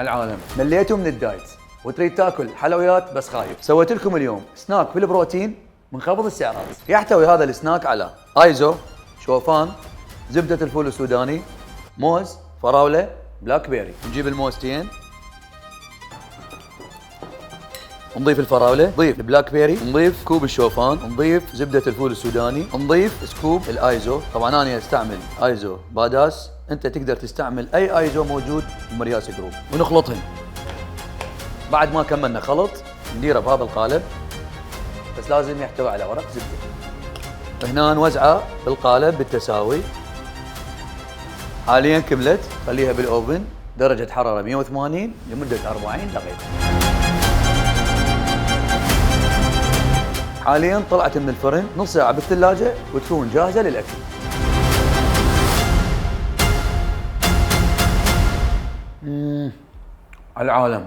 على العالم. مليتوا من الدايت وتريد تاكل حلويات بس خايف. سويت لكم اليوم سناك في البروتين منخفض السعرات. يحتوي هذا السناك على ايزو، شوفان، زبدة الفول السوداني، موز، فراولة، بلاك بيري. نجيب الموزتين، نضيف الفراولة، نضيف البلاك بيري، نضيف كوب الشوفان، نضيف زبدة الفول السوداني، نضيف سكوب الايزو. طبعا انا استعمل ايزو باداس، انت تقدر تستعمل اي ايزو موجود بمرياس جروب. ونخلطهن. بعد ما كملنا خلط نديره بهذا القالب، بس لازم يحتوي على ورق زبدة. هنا نوزعه بالقالب بالتساوي. حاليا كملت، خليها بالاوفن درجة حرارة 180 لمدة 40 دقيقة. حاليا طلعت من الفرن، نص ساعة بالثلاجة وتكون جاهزة للأكل. على العالم.